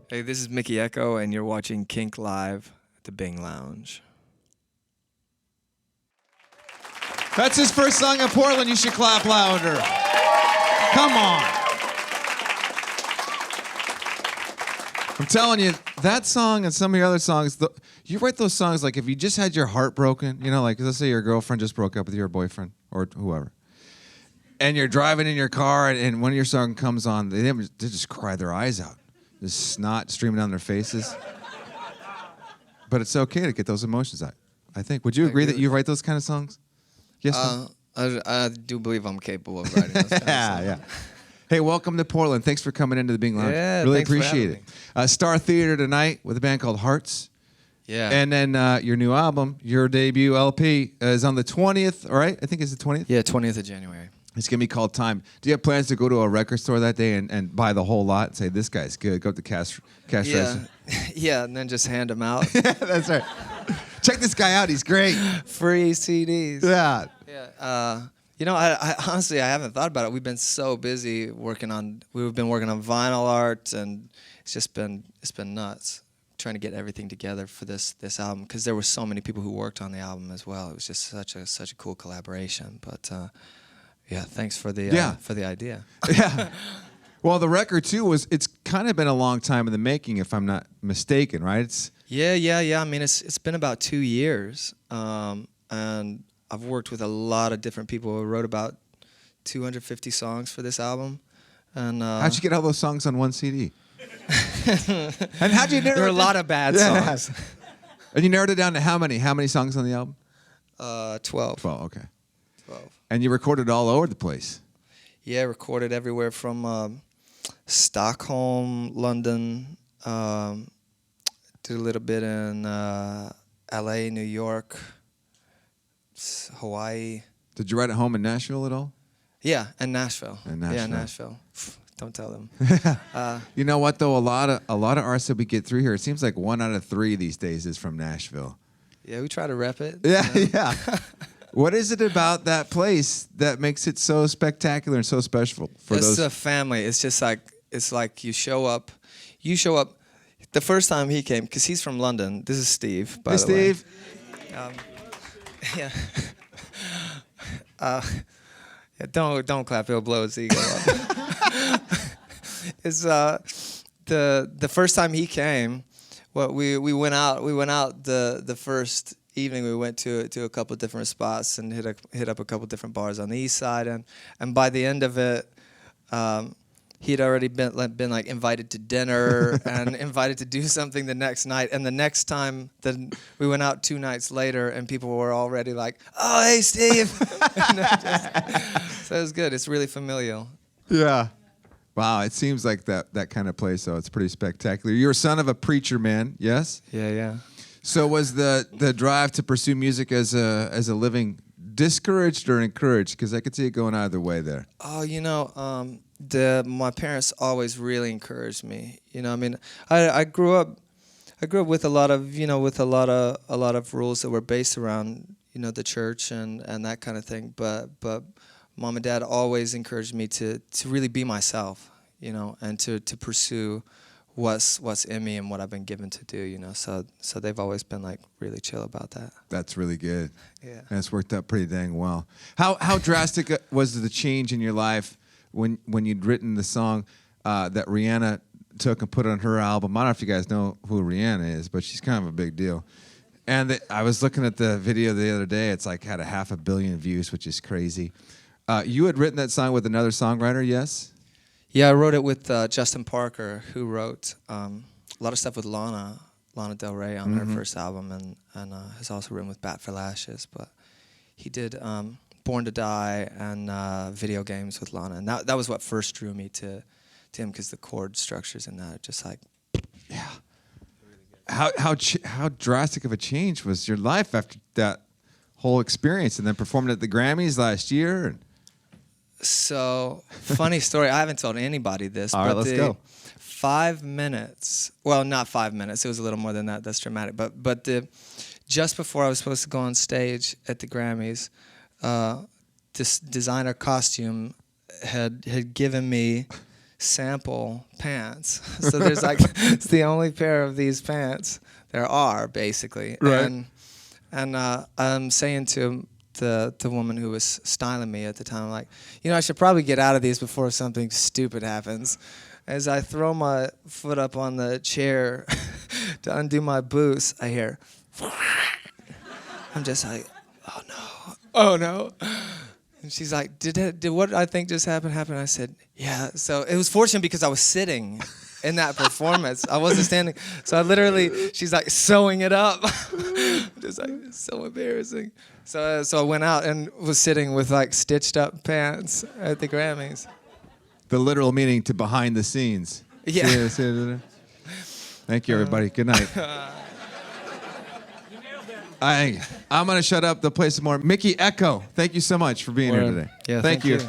Hey, this is Mikky Ekko, and you're watching Kink Live at the Bing Lounge. That's his first song in Portland. You should clap louder. Come on. I'm telling you, that song and some of your other songs, you write those songs like if you just had your heart broken, you know, like let's say your girlfriend just broke up with your boyfriend or whoever, and you're driving in your car and one of your songs comes on, they just cry their eyes out. There's snot streaming down their faces. But it's okay to get those emotions out, I think. Would you agree that you write those kind of songs? Yes, I do believe I'm capable of writing those kind of songs. Yeah. Hey, welcome to Portland. Thanks for coming into the Bing Lounge. Yeah, really thanks for appreciate having it. Star Theater tonight with a band called Hearts. Yeah. And then your new album, your debut LP, is on the 20th, all right? I think it's the 20th? Yeah, 20th of January. It's going to be called Time. Do you have plans to go to a record store that day and buy the whole lot and say, this guy's good, go up to cash register? Yeah, and then just hand them out. That's right. Check this guy out. He's great. Free CDs. Yeah. Yeah. You know, I honestly, I haven't thought about it. We've been so busy we've been working on vinyl art, and it's been nuts trying to get everything together for this album, because there were so many people who worked on the album as well. It was just such a cool collaboration. But yeah, thanks for the idea. Yeah. Well, the record too it's kind of been a long time in the making, if I'm not mistaken, right? Yeah. I mean, it's been about 2 years, and I've worked with a lot of different people who wrote about 250 songs for this album. And how'd you get all those songs on one CD? And how'd you narrow? There are a lot of bad songs. And you narrowed it down to how many? How many songs on the album? 12. 12. Okay. 12. And you recorded all over the place. Yeah, recorded everywhere from Stockholm, London, did a little bit in L.A., New York, Hawaii. Did you write at home in Nashville at all? Yeah, and Nashville. Yeah, Nashville. Don't tell them. You know what though? A lot of artists that we get through here, it seems like 1 out of 3 these days is from Nashville. Yeah, we try to rep it. Yeah, you know? yeah. What is it about that place that makes it so spectacular and so special for those? It's a family. It's just like you show up. The first time he came, because he's from London. This is Steve, by the way. Steve. Yeah. Yeah, don't clap. He'll blow his ego up. It's the first time he came. Well, we went out. We went out the first evening. We went to a couple of different spots and hit up a couple of different bars on the east side. And by the end of it, he'd already been like invited to dinner and invited to do something the next night. And the next time, we went out 2 nights later, and people were already like, "Oh, hey, Steve." So it was good. It's really familial. Yeah. Wow, it seems like that kind of place, so it's pretty spectacular. You're a son of a preacher man, yes? Yeah. So was the drive to pursue music as a living discouraged or encouraged? Because I could see it going either way there. Oh, you know, my parents always really encouraged me. You know, I mean, I grew up with a lot of rules that were based around, you know, the church and that kind of thing. But Mom and Dad always encouraged me to really be myself, you know, and to pursue what's in me and what I've been given to do, you know. So they've always been like really chill about that. That's really good. Yeah. And it's worked out pretty dang well. How drastic was the change in your life when you'd written the song that Rihanna took and put on her album? I don't know if you guys know who Rihanna is, but she's kind of a big deal. And I was looking at the video the other day. It's like had 500 million views, which is crazy. You had written that song with another songwriter, yes? Yeah, I wrote it with Justin Parker, who wrote a lot of stuff with Lana Del Rey on her first album, and has also written with Bat for Lashes. But he did Born to Die and Video Games with Lana, and that was what first drew me to him, because the chord structures in that are just like, yeah. How drastic of a change was your life after that whole experience, and then performing at the Grammys last year? So, funny story. I haven't told anybody this. All right, let's go. 5 minutes. Well, not 5 minutes. It was a little more than that. That's dramatic. But just before I was supposed to go on stage at the Grammys, this designer costume had given me sample pants. So there's like, it's the only pair of these pants there are, basically. Right. And I'm saying to the woman who was styling me at the time, like, I should probably get out of these before something stupid happens. As I throw my foot up on the chair to undo my boots, I hear, I'm just like, oh no. And she's like, did what I think just happened happen? I said, yeah. So it was fortunate because I was sitting in that performance. I wasn't standing. So I literally, she's like sewing it up. Just like, so embarrassing. So I went out and was sitting with like stitched up pants at the Grammys. The literal meaning to behind the scenes. Yeah. Thank you, everybody. Good night. I'm going to shut up. They'll play some more. Mikky Ekko, thank you so much for being here today. Yeah, thank you.